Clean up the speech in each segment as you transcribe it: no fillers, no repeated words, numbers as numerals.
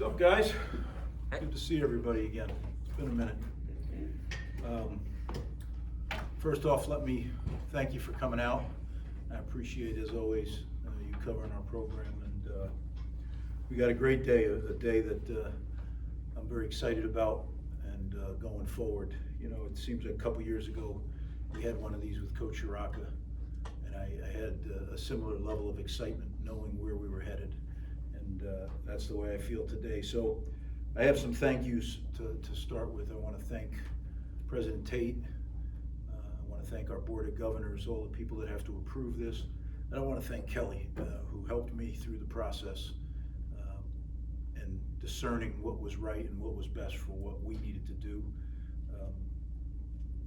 What's up, guys? Good to see everybody again. It's been a minute. First off, let me thank you for coming out. I appreciate, as always, you covering our program. And we got a great day, a day that I'm very excited about and going forward. You know, it seems like a couple years ago we had one of these with Coach Johansson, and I had a similar level of excitement knowing where we were headed. And that's the way I feel today. So I have some thank yous to start with. I want to thank President Tate. I want to thank our Board of Governors, all the people that have to approve this. And I want to thank Kelly, who helped me through the process and discerning what was right and what was best for what we needed to do.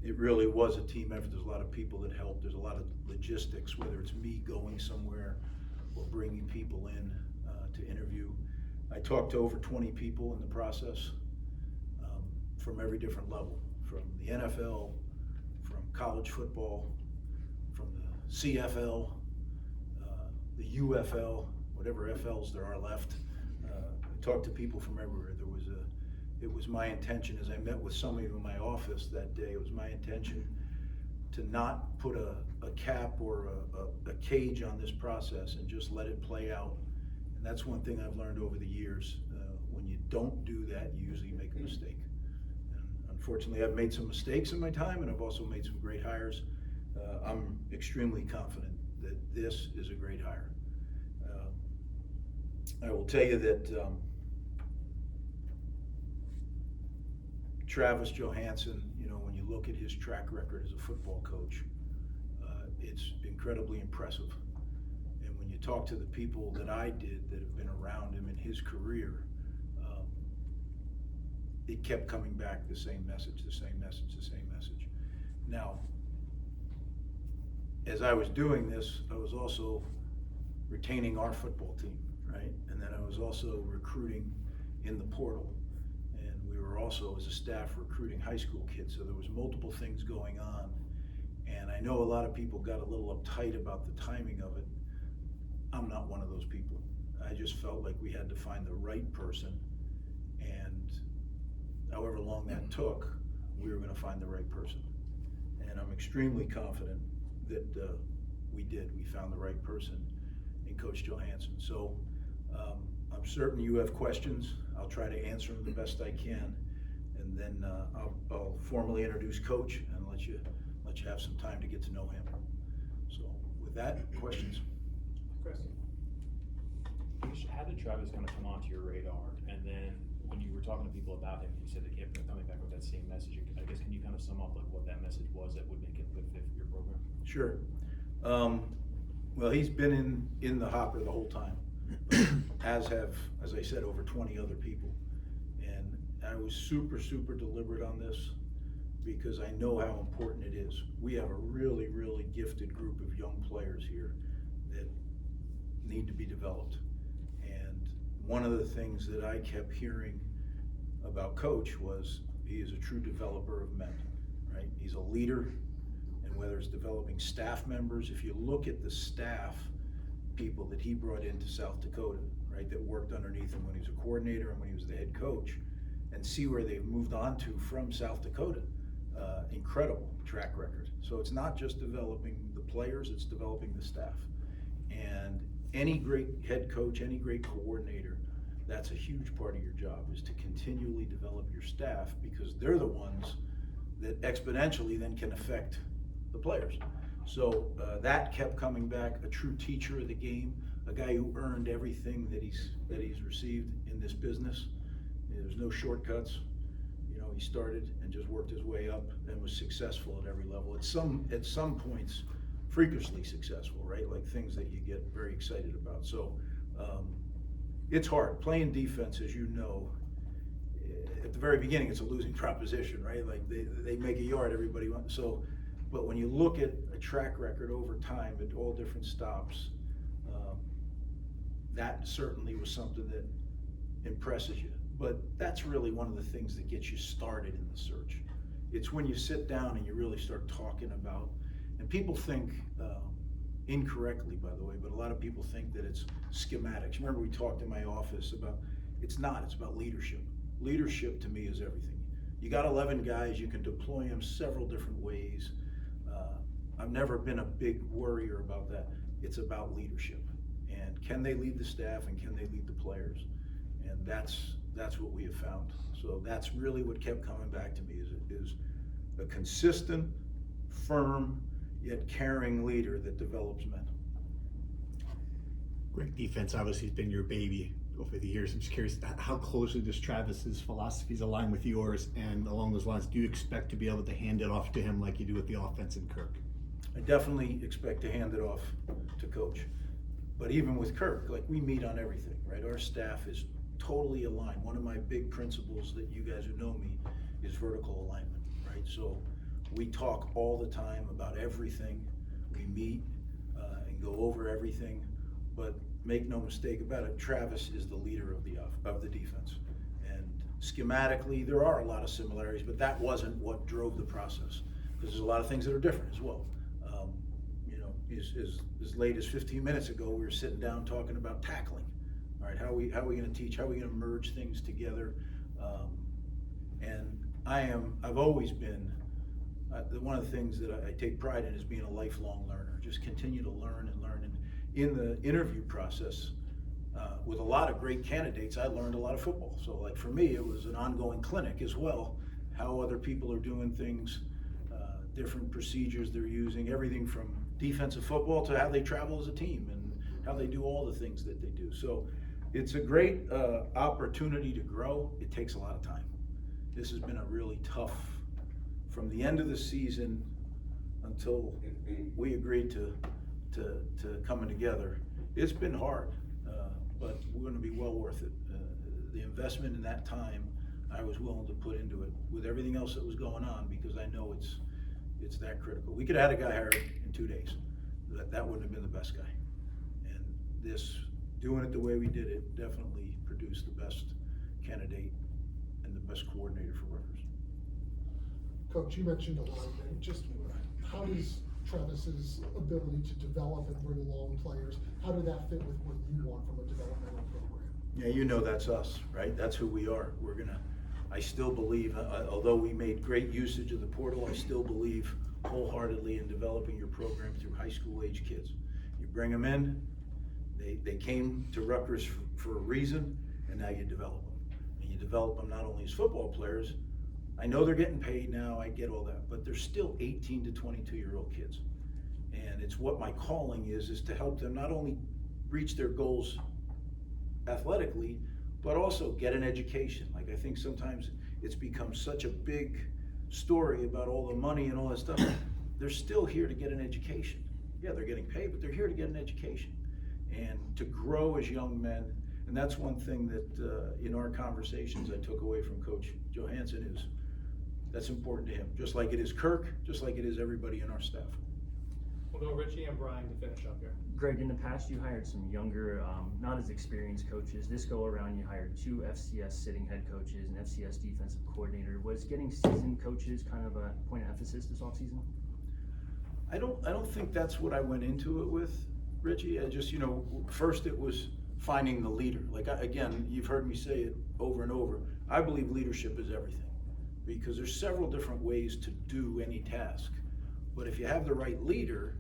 It really was a team effort. There's a lot of people that helped. There's a lot of logistics, whether it's me going somewhere or bringing people in to interview. I talked to over 20 people in the process from every different level, from the NFL, from college football, from the CFL, the UFL, whatever FLs there are left. I talked to people from everywhere. It was my intention, as I met with some of you in my office that day, it was my intention to not put a cap or a cage on this process and just let it play out. And that's one thing I've learned over the years. When you don't do that, you usually make a mistake. And unfortunately, I've made some mistakes in my time, and I've also made some great hires. I'm extremely confident that this is a great hire. I will tell you that Travis Johansen, you know, when you look at his track record as a football coach, it's incredibly impressive. And when you talk to the people that I did that have been around him in his career, it kept coming back, the same message, the same message, the same message. Now, as I was doing this, I was also retaining our football team, right? And then I was also recruiting in the portal. And we were also, as a staff, recruiting high school kids. So there was multiple things going on. And I know a lot of people got a little uptight about the timing of it. I'm not one of those people. I just felt like we had to find the right person. And however long that took, we were going to find the right person. And I'm extremely confident that we did. We found the right person in Coach Johansson. So I'm certain you have questions. I'll try to answer them the best I can. And then I'll formally introduce Coach and let you have some time to get to know him. So with that, questions? Chris, how did Travis kind of come onto your radar? And then when you were talking to people about him, you said they kept coming back with that same message. I guess, can you kind of sum up like what that message was that would make it a good fit for your program? Sure. Well, he's been in the hopper the whole time, as I said, over 20 other people. And I was super deliberate on this because I know how important it is. We have a really gifted group of young players here that need to be developed. And one of the things that I kept hearing about Coach was he is a true developer of men, right? He's a leader, and whether it's developing staff members, if you look at the staff people that he brought into South Dakota, right, that worked underneath him when he was a coordinator and when he was the head coach, and see where they've moved on to from South Dakota. Incredible track record. So it's not just developing the players, it's developing the staff. And any great head coach, any great coordinator, that's a huge part of your job, is to continually develop your staff, because they're the ones that exponentially then can affect the players. So that kept coming back, a true teacher of the game, a guy who earned everything that he's received in this business. There's no shortcuts. You know, he started and just worked his way up and was successful at every level. At some points, freakishly successful, right? Like things that you get very excited about. So it's hard. Playing defense, as you know, at the very beginning, it's a losing proposition, right? Like they make a yard, everybody wants. So, but when you look at a track record over time at all different stops, that certainly was something that impresses you. But that's really one of the things that gets you started in the search. It's when you sit down and you really start talking about, and people think, incorrectly by the way, but a lot of people think that it's schematics. Remember we talked in my office about, It's not, it's about leadership. Leadership to me is everything. You got 11 guys, you can deploy them several different ways. I've never been a big worrier about that. It's about leadership. And can they lead the staff and can they lead the players? And that's what we have found. So that's really what kept coming back to me is a consistent, firm, yet caring leader that develops men. Great defense obviously has been your baby over the years. I'm just curious, how closely does Travis's philosophies align with yours? And along those lines, do you expect to be able to hand it off to him like you do with the offense in Kirk? I definitely expect to hand it off to Coach. But even with Kirk, like, we meet on everything, right? Our staff is totally aligned. One of my big principles that you guys who know me is vertical alignment, right? So we talk all the time about everything. We meet and go over everything, but make no mistake about it, Travis is the leader of the defense. And schematically, there are a lot of similarities, but that wasn't what drove the process, because there's a lot of things that are different as well. As late as 15 minutes ago, we were sitting down talking about tackling. All right, how are we going to teach? How are we going to merge things together? And I've always been, one of the things that I take pride in is being a lifelong learner. Just continue to learn and learn. And in the interview process, with a lot of great candidates, I learned a lot of football. So like for me, it was an ongoing clinic as well, how other people are doing things, different procedures they're using, everything from defensive football to how they travel as a team and how they do all the things that they do. So it's a great opportunity to grow. It takes a lot of time. This has been a really tough, from the end of the season until we agreed to coming together. It's been hard, but we're going to be well worth it. The investment in that time I was willing to put into it with everything else that was going on, because I know it's that critical. We could have had a guy hired in 2 days. That wouldn't have been the best guy. And this, doing it the way we did it, definitely produced the best candidate and the best coordinator for Rutgers. Coach, you mentioned alignment. Just how does Travis's ability to develop and bring along players, how did that fit with what you want from a developmental program? Yeah, you know that's us, right? That's who we are. I still believe, although we made great usage of the portal, I still believe wholeheartedly in developing your program through high school age kids. You bring them in, they came to Rutgers for a reason, and now you develop them. And you develop them not only as football players, I know they're getting paid now, I get all that, but they're still 18 to 22-year-old kids. And it's what my calling is to help them not only reach their goals athletically, but also get an education. Like, I think sometimes it's become such a big story about all the money and all that stuff. They're still here to get an education. Yeah, they're getting paid, but they're here to get an education and to grow as young men. And that's one thing that in our conversations I took away from Coach Johansson is that's important to him, just like it is Kirk, just like it is everybody in our staff. We'll go Richie and Brian to finish up here. Greg, in the past you hired some younger, not as experienced coaches. This go around you hired 2 FCS sitting head coaches and FCS defensive coordinator. Was getting seasoned coaches kind of a point of emphasis this offseason? I don't think that's what I went into it with, Richie. I just, first it was finding the leader. Like, again, you've heard me say it over and over. I believe leadership is everything, because there's several different ways to do any task. But if you have the right leader,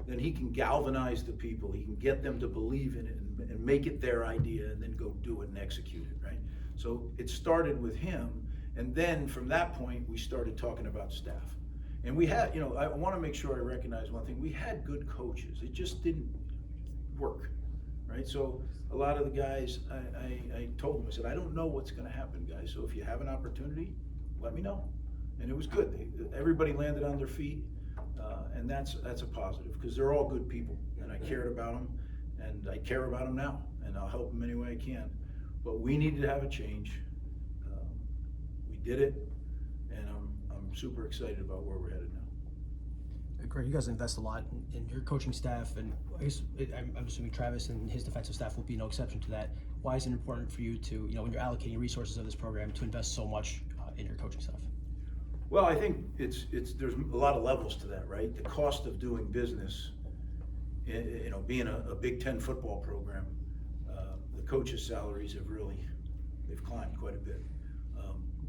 then he can galvanize the people. He can get them to believe in it and make it their idea, and then go do it and execute it, right? So it started with him, and then from that point, we started talking about staff. And we had, I want to make sure I recognize one thing. We had good coaches. It just didn't work, right? So a lot of the guys, I told them, I said, I don't know what's going to happen, guys. So if you have an opportunity, let me know. And it was good. Everybody landed on their feet. And that's a positive, because they're all good people, and I cared about them, and I care about them now, and I'll help them any way I can. But we needed to have a change. We did it, and I'm super excited about where we're headed now. Greg, you guys invest a lot in your coaching staff, and I guess I'm assuming Travis and his defensive staff will be no exception to that. Why is it important for you to, when you're allocating resources of this program, to invest so much in your coaching staff? Well, I think there's a lot of levels to that, right? The cost of doing business, being a Big Ten football program, the coaches' salaries have really they've climbed quite a bit.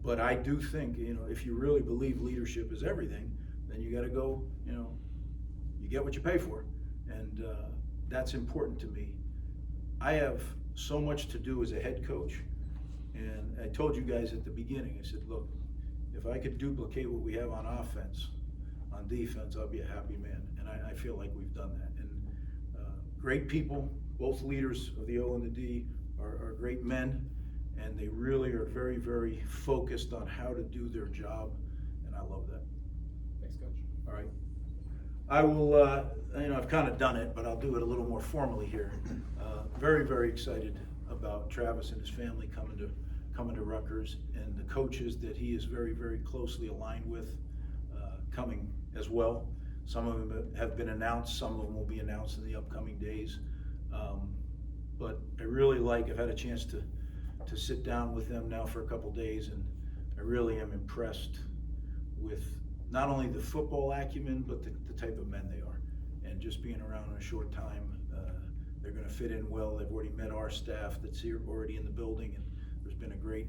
But I do think, if you really believe leadership is everything, then you gotta go, you get what you pay for. And that's important to me. I have so much to do as a head coach. And I told you guys at the beginning, I said, look, if I could duplicate what we have on offense, on defense, I'll be a happy man. And I feel like we've done that. And great people, both leaders of the O and the D are great men. And they really are very, very focused on how to do their job, and I love that. Thanks, Coach. All right. I will, I've kind of done it, but I'll do it a little more formally here. Very, very excited about Travis and his family coming to Rutgers, and the coaches that he is very, very closely aligned with coming as well. Some of them have been announced, some of them will be announced in the upcoming days. But I really I've had a chance to sit down with them now for a couple days, and I really am impressed with not only the football acumen, but the type of men they are. And just being around in a short time, they're gonna fit in well. They've already met our staff that's here already in the building, and there's been a great,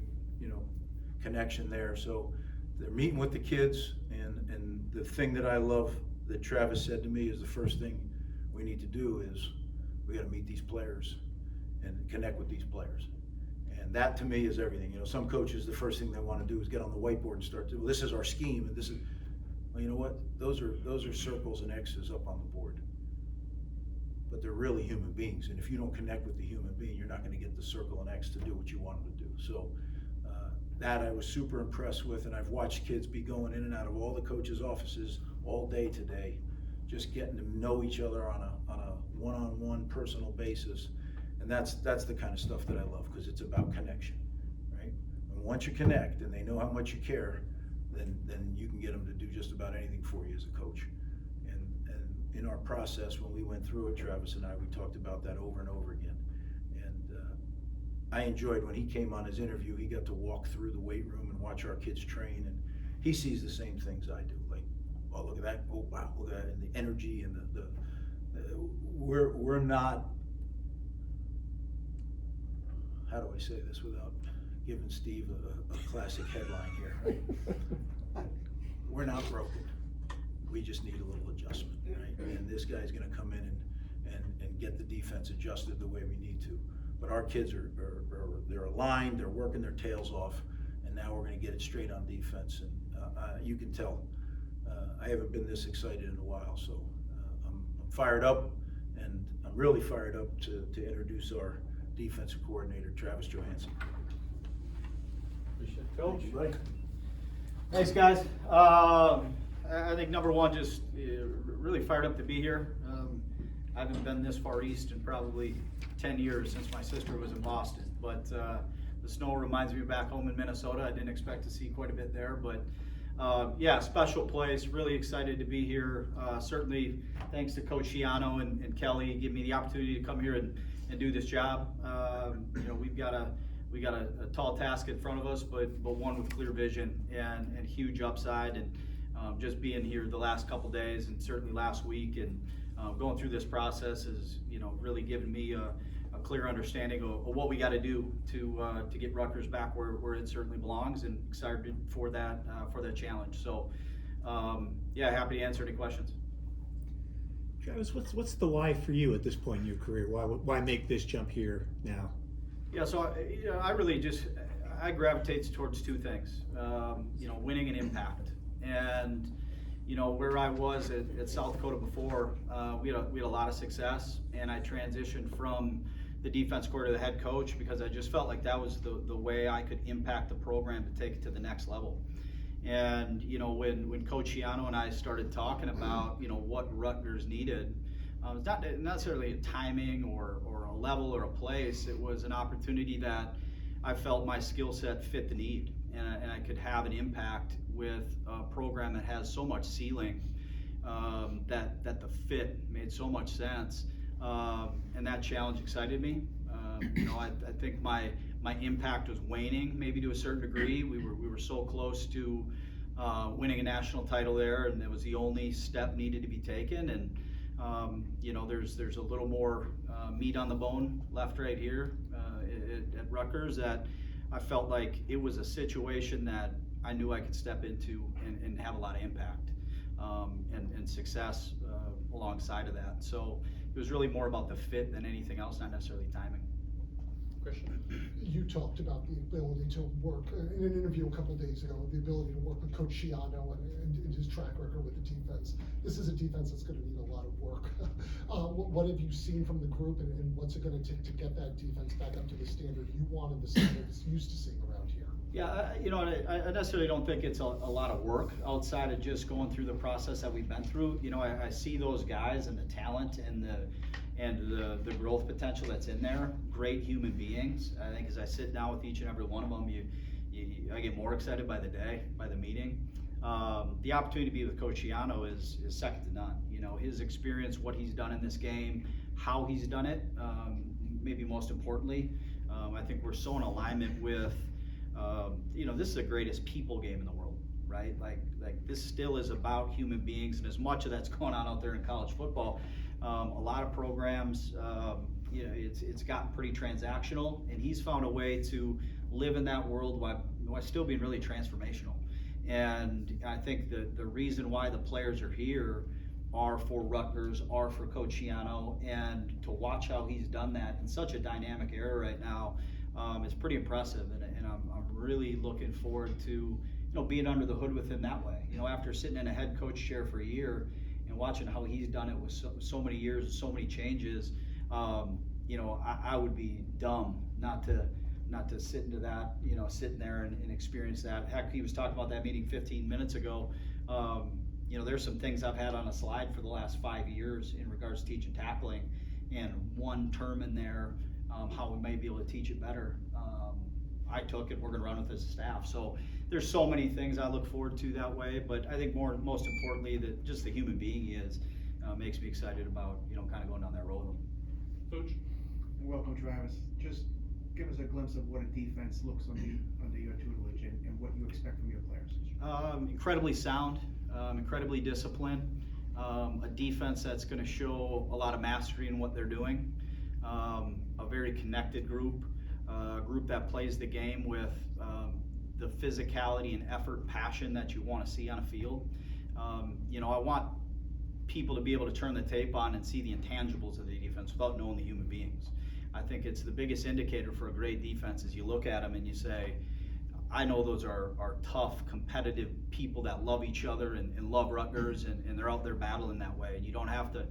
connection there. So they're meeting with the kids, and the thing that I love that Travis said to me is the first thing we need to do is we gotta meet these players and connect with these players. And that to me is everything. Some coaches, the first thing they want to do is get on the whiteboard and start to, well, this is our scheme, and this is, well, you know what? Those are circles and X's up on the board. But they're really human beings, and if you don't connect with the human being, you're not going to get the circle and X to do what you want them to do. So that I was super impressed with, and I've watched kids be going in and out of all the coaches' offices all day today, just getting to know each other on a one-on-one personal basis. And that's the kind of stuff that I love, because it's about connection, right? And once you connect and they know how much you care, then you can get them to do just about anything for you as a coach. And in our process, when we went through it, Travis and I, we talked about that over and over again. And I enjoyed when he came on his interview, he got to walk through the weight room and watch our kids train, and he sees the same things I do. Like, oh, look at that, oh wow, look at that, and the energy and we're not, how do I say this without giving Steve a classic headline here, right? We're not broken. We just need a little adjustment, right? And this guy's gonna come in and get the defense adjusted the way we need to. But our kids they're aligned, they're working their tails off, and now we're gonna get it straight on defense. And you can tell, I haven't been this excited in a while, so I'm fired up, and I'm really fired up to introduce our defensive coordinator, Travis Johansen. Appreciate it, Coach. Right. Thanks, guys. I think number one, just really fired up to be here. I haven't been this far east in probably 10 years since my sister was in Boston, but the snow reminds me of back home in Minnesota. I didn't expect to see quite a bit there, but yeah, special place. Really excited to be here. Certainly thanks to Coach Shiano and Kelly, give me the opportunity to come here and do this job. We've got a tall task in front of us, but one with clear vision and huge upside. And just being here the last couple days, and certainly last week, and going through this process has really given me a clear understanding of what we got to do to get Rutgers back where it certainly belongs, and excited for that challenge. So yeah, happy to answer any questions. Travis, what's the why for you at this point in your career? Why make this jump here now? Yeah, so I really I gravitate towards two things, winning and impact. And where I was at South Dakota before, we had a lot of success, and I transitioned from the defense coordinator to the head coach because I just felt like that was the way I could impact the program to take it to the next level. And when Coach Shiano and I started talking about what Rutgers needed, it's not necessarily a timing or a level or a place. It was an opportunity that I felt my skill set fit the need, and I could have an impact with a program that has so much ceiling, that the fit made so much sense, and that challenge excited me. I think my impact was waning, maybe to a certain degree. We were so close to winning a national title there, and it was the only step needed to be taken. And there's a little more meat on the bone left right here at Rutgers that I felt like it was a situation that I knew I could step into and have a lot of impact and success alongside of that. So it was really more about the fit than anything else, not necessarily timing. Christian? You talked about the ability to work, in an interview a couple of days ago, the ability to work with Coach Schiano and his track record with the defense. This is a defense that's gonna need a lot of work. What have you seen from the group, and what's it gonna take to get that defense back up to the standard you wanted, the standard it's used to seeing around here? Yeah, I necessarily don't think it's a lot of work outside of just going through the process that we've been through. I see those guys and the talent and the growth potential that's in there. Great human beings. I think as I sit down with each and every one of them, I get more excited by the day, by the meeting. The opportunity to be with Coach Schiano is second to none. His experience, what he's done in this game, how he's done it, maybe most importantly, I think we're so in alignment with, this is the greatest people game in the world, right? Like this still is about human beings, and as much of that's going on out there in college football, a lot of programs, it's gotten pretty transactional, and he's found a way to live in that world while still being really transformational. And I think the reason why the players are here are for Rutgers, are for Coach Schiano, and to watch how he's done that in such a dynamic era right now is pretty impressive, and I'm really looking forward to being under the hood with him that way. After sitting in a head coach chair for a year and watching how he's done it with so many years, so many changes, I would be dumb not to sit into that, sitting there and experience that. Heck, he was talking about that meeting 15 minutes ago. There's some things I've had on a slide for the last 5 years in regards to teaching tackling, and one term in there, how we may be able to teach it better. I took it, we're gonna run with as a staff. So there's so many things I look forward to that way, but I think most importantly, that just the human being he is, makes me excited about, kind of going down that road. Coach? Welcome, Travis. Just give us a glimpse of what a defense looks under your tutelage and what you expect from your players. Incredibly sound, incredibly disciplined, a defense that's going to show a lot of mastery in what they're doing, a very connected group, a group that plays the game with the physicality and effort, passion that you want to see on a field. I want people to be able to turn the tape on and see the intangibles of the defense without knowing the human beings. I think it's the biggest indicator for a great defense is you look at them and you say, I know those are tough, competitive people that love each other and love Rutgers, and they're out there battling that way. And you don't have to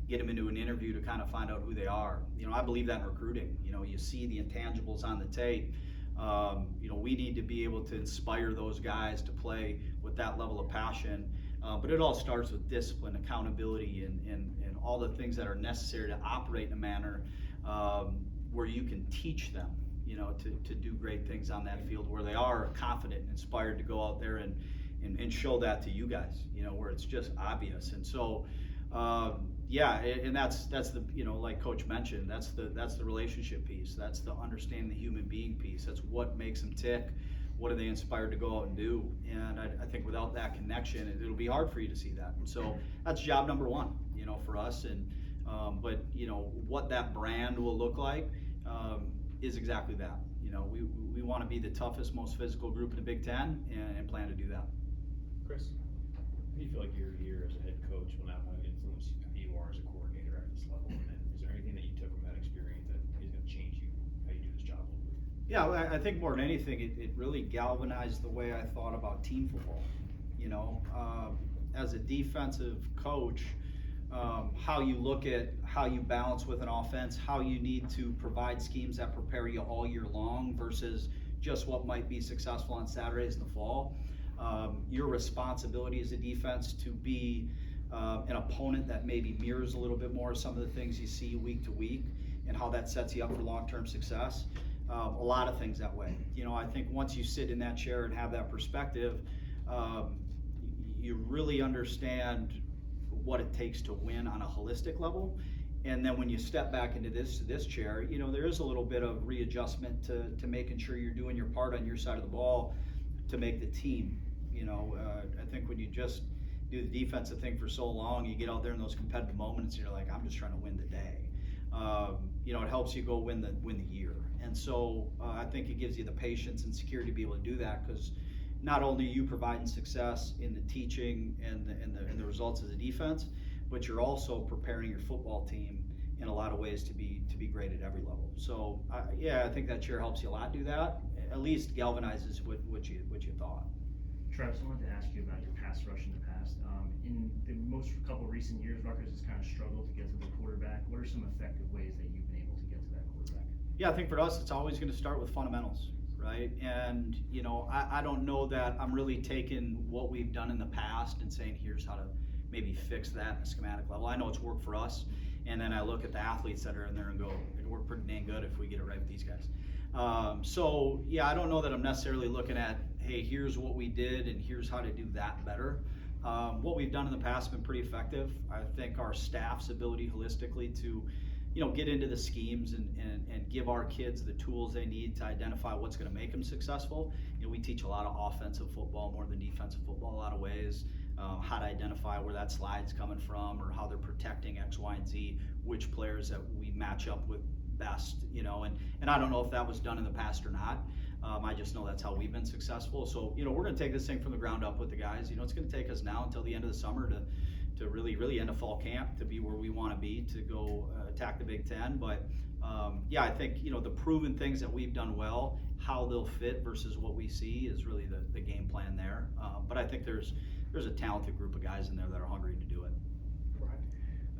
get them into an interview to kind of find out who they are. I believe that in recruiting. You see the intangibles on the tape. We need to be able to inspire those guys to play with that level of passion. But it all starts with discipline, accountability, and all the things that are necessary to operate in a manner where you can teach them, to do great things on that field, where they are confident and inspired to go out there and show that to you guys, where it's just obvious. And so, and that's the, like Coach mentioned, that's the relationship piece. That's the understanding the human being piece. That's what makes them tick. What are they inspired to go out and do? And I think without that connection, it'll be hard for you to see that. And so that's job number one, for us. And but what that brand will look like is exactly that. We want to be the toughest, most physical group in the Big Ten, and plan to do that. Chris? How do you feel like your year as a head coach will now have influence who you are as a coordinator at this level? And then is there anything that you took from that experience that is going to change how you do this job a little bit? Yeah, I think more than anything, it really galvanized the way I thought about team football. As a defensive coach, how you look at how you balance with an offense, how you need to provide schemes that prepare you all year long versus just what might be successful on Saturdays in the fall. Your responsibility as a defense to be an opponent that maybe mirrors a little bit more of some of the things you see week to week, and how that sets you up for long-term success. A lot of things that way. I think once you sit in that chair and have that perspective, you really understand what it takes to win on a holistic level. And then when you step back into this chair, there is a little bit of readjustment to making sure you're doing your part on your side of the ball to make the team. I think when you just do the defensive thing for so long, you get out there in those competitive moments, and you're like, I'm just trying to win the day. it helps you go win the year. And so I think it gives you the patience and security to be able to do that, because not only are you providing success in the teaching and the results as a defense, but you're also preparing your football team in a lot of ways to be great at every level. So I think that chair helps you a lot do that. At least galvanizes what you thought. Travis, I wanted to ask you about your pass rush in the past. In the most couple recent years, Rutgers has kind of struggled to get to the quarterback. What are some effective ways that you've been able to get to that quarterback? Yeah, I think for us, it's always going to start with fundamentals, right? And, I don't know that I'm really taking what we've done in the past and saying, here's how to maybe fix that at a schematic level. I know it's worked for us. And then I look at the athletes that are in there and go, it'd work pretty dang good if we get it right with these guys. I don't know that I'm necessarily looking at, hey, here's what we did and here's how to do that better. What we've done in the past has been pretty effective. I think our staff's ability holistically to, get into the schemes and give our kids the tools they need to identify what's going to make them successful. We teach a lot of offensive football more than defensive football in a lot of ways. How to identify where that slide's coming from, or how they're protecting X, Y, and Z, which players that we match up with best, and I don't know if that was done in the past or not. I just know that's how we've been successful. So, we're going to take this thing from the ground up with the guys. It's going to take us now until the end of the summer to really end of fall camp to be where we want to be to go attack the Big Ten. But I think, the proven things that we've done well, how they'll fit versus what we see is really the game plan there. But I think there's a talented group of guys in there that are hungry to do it.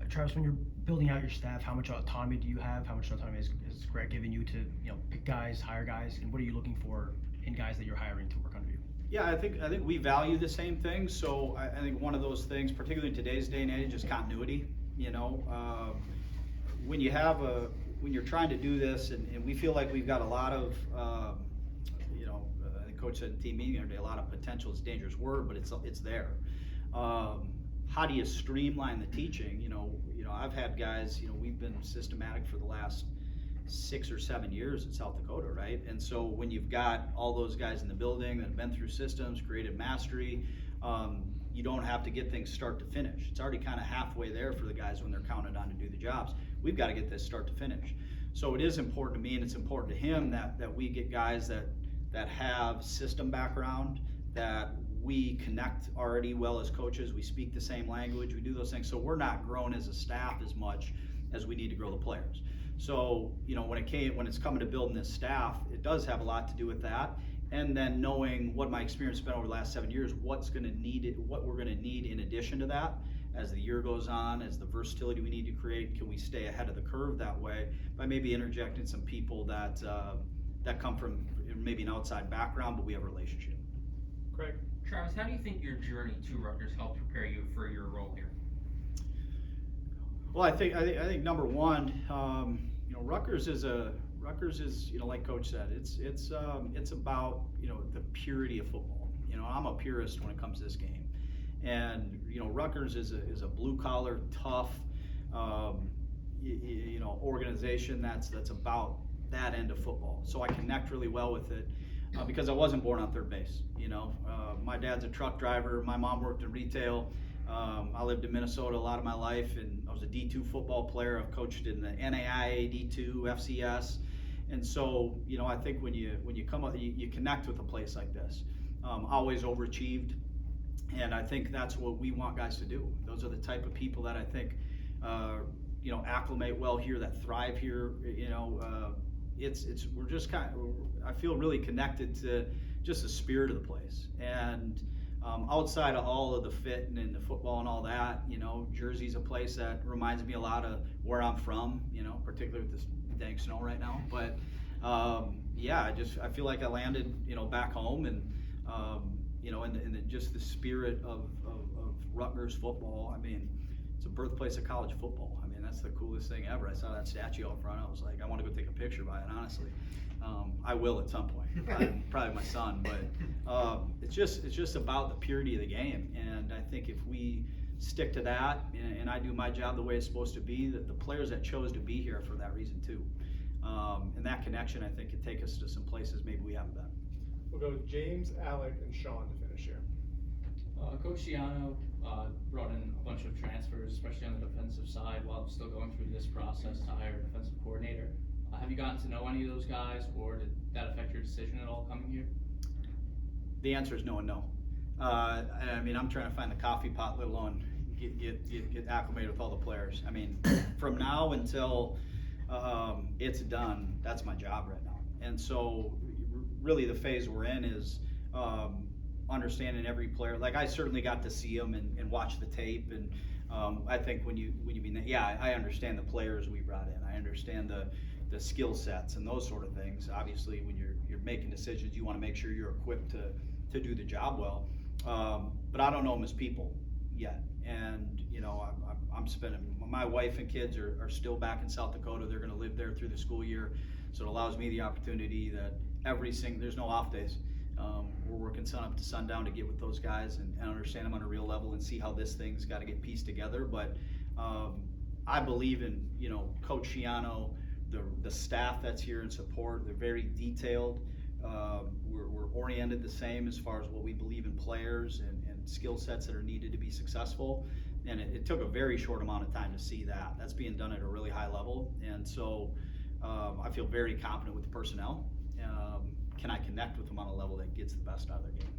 Travis, when you're building out your staff, how much autonomy do you have? How much autonomy is Greg giving you to pick guys, hire guys, and what are you looking for in guys that you're hiring to work under you? Yeah, I think we value the same things. So I think one of those things, particularly in today's day and age, is continuity. When you're trying to do this, and we feel like we've got a lot of, I think Coach said in team meeting the other day, a lot of potential is a dangerous word, but it's there. How do you streamline the teaching? I've had guys, we've been systematic for the last 6 or 7 years in South Dakota, right? And so when you've got all those guys in the building that have been through systems, created mastery, you don't have to get things start to finish. It's already kind of halfway there for the guys when they're counted on to do the jobs. We've got to get this start to finish. So it is important to me, and it's important to him that we get guys that have system background, that we connect already well as coaches. We speak the same language. We do those things. So we're not grown as a staff as much as we need to grow the players. So, when it's coming to building this staff, it does have a lot to do with that. And then knowing what my experience has been over the last 7 years, what we're going to need in addition to that as the year goes on, as the versatility we need to create. Can we stay ahead of the curve that way by maybe interjecting some people that come from maybe an outside background, but we have a relationship. Craig? Travis, how do you think your journey to Rutgers helped prepare you for your role here? Well, I think number one, Rutgers is like Coach said, it's about the purity of football. I'm a purist when it comes to this game, and Rutgers is a blue collar, tough, organization that's about that end of football. So I connect really well with it. Because I wasn't born on third base. My dad's a truck driver. My mom worked in retail. I lived in Minnesota a lot of my life, and I was a D2 football player. I've coached in the NAIA, D2, FCS, and so I think when you come up, you connect with a place like this. Always overachieved, and I think that's what we want guys to do. Those are the type of people that I think acclimate well here, that thrive here. We're just I feel really connected to just the spirit of the place. And outside of all of the fit and the football and all that, Jersey's a place that reminds me a lot of where I'm from, particularly with this dang snow right now. But I feel like I landed, back home, and just the spirit of Rutgers football. I mean, it's a birthplace of college football. I mean, that's the coolest thing ever. I saw that statue out front. I was like, I want to go take a picture by it, honestly. I will at some point, probably my son, but it's just about the purity of the game. And I think if we stick to that, and I do my job the way it's supposed to be, that the players that chose to be here for that reason too. And that connection, I think, can take us to some places maybe we haven't been. We'll go James, Alec, and Sean to finish here. Coach Gianno, brought in a bunch of transfers, especially on the defensive side, while still going through this process to hire a defensive coordinator. Have you gotten to know any of those guys, or did that affect your decision at all coming here? The answer is no and no. I mean, I'm trying to find the coffee pot, let alone get acclimated with all the players. I mean, from now until it's done, that's my job right now. And so really the phase we're in is understanding every player. Like, I certainly got to see them and watch the tape, and I think when you mean that, yeah, I understand the players we brought in. I understand the skill sets and those sort of things. Obviously, when you're making decisions, you want to make sure you're equipped to do the job well. But I don't know them as people yet. And, you know, I'm spending, my wife and kids are still back in South Dakota. They're going to live there through the school year. So it allows me the opportunity that there's no off days. We're working sun up to sundown to get with those guys and understand them on a real level and see how this thing's got to get pieced together. But I believe in, you know, Coach Shiano, the staff that's here in support. They're very detailed. We're oriented the same as far as what we believe in players and skill sets that are needed to be successful. And it took a very short amount of time to see that. That's being done at a really high level. And so I feel very confident with the personnel. Can I connect with them on a level that gets the best out of their game?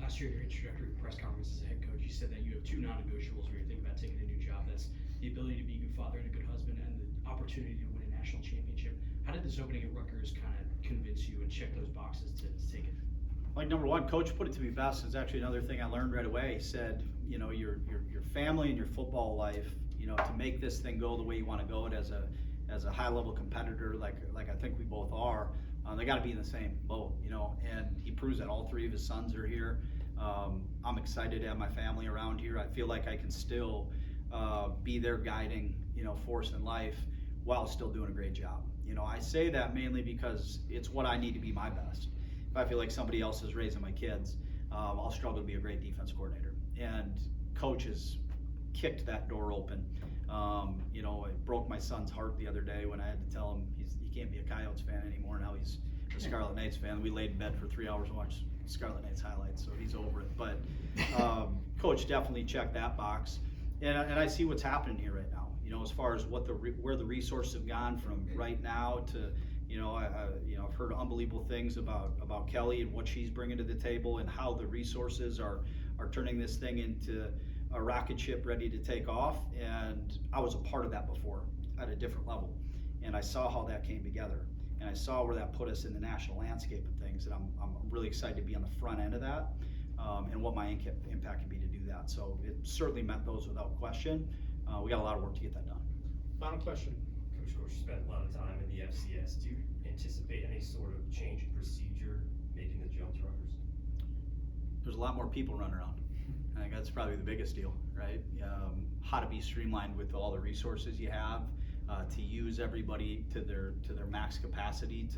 Last year, in your introductory press conference as a head coach, you said that you have two non-negotiables when you're thinking about taking a new job. That's the ability to be a good father and a good husband, and the opportunity to win a national championship. How did this opening at Rutgers kind of convince you and check those boxes to take it? Like, number one, Coach put it to me best. It's actually another thing I learned right away. He said, you know, your family and your football life, you know, to make this thing go the way you want to go it as a high level competitor, like I think we both are, they got to be in the same boat, you know. And he proves that. All three of his sons are here. I'm excited to have my family around here. I feel like I can still be their guiding, you know, force in life while still doing a great job. You know, I say that mainly because it's what I need to be my best. If I feel like somebody else is raising my kids, I'll struggle to be a great defense coordinator. And Coach has kicked that door open. You know, it broke my son's heart the other day when I had to tell him he can't be a Coyotes fan anymore. Now he's a Scarlet Knights fan. We laid in bed for 3 hours and watched Scarlet Knights highlights, so he's over it. But Coach definitely checked that box. And I see what's happening here right now. You know, as far as where the resources have gone from right now to, you know, I've heard unbelievable things about Kelly and what she's bringing to the table and how the resources are turning this thing into a rocket ship ready to take off. And I was a part of that before at a different level, and I saw how that came together, and I saw where that put us in the national landscape of things. And I'm really excited to be on the front end of that, and what my impact can be to do that. So it certainly met those without question. We got a lot of work to get that done. Final question. Coach spent a lot of time in the FCS. Do you anticipate any sort of change in procedure making the jump to Rutgers? There's a lot more people running around. I think that's probably the biggest deal, right? How to be streamlined with all the resources you have, to use everybody to their max capacity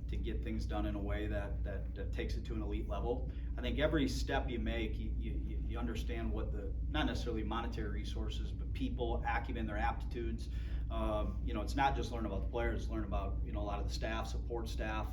to get things done in a way that takes it to an elite level. I think every step you make, you understand what not necessarily monetary resources, but people, acumen, their aptitudes. You know, it's not just learn about the players, it's learn about, you know, a lot of the staff, support staff,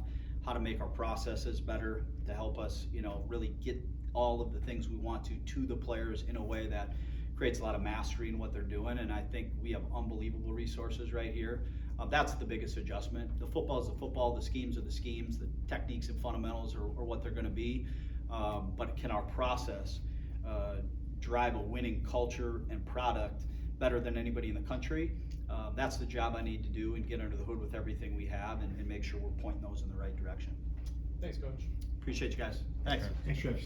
how to make our processes better to help us, you know, really get all of the things we want to the players in a way that creates a lot of mastery in what they're doing. And I think we have unbelievable resources right here. That's the biggest adjustment. The football is the football, the schemes are the schemes, the techniques and fundamentals are what they're going to be. But can our process drive a winning culture and product better than anybody in the country? That's the job I need to do and get under the hood with everything we have and make sure we're pointing those in the right direction. Thanks, Coach. Appreciate you guys. Thanks. Thanks, Travis.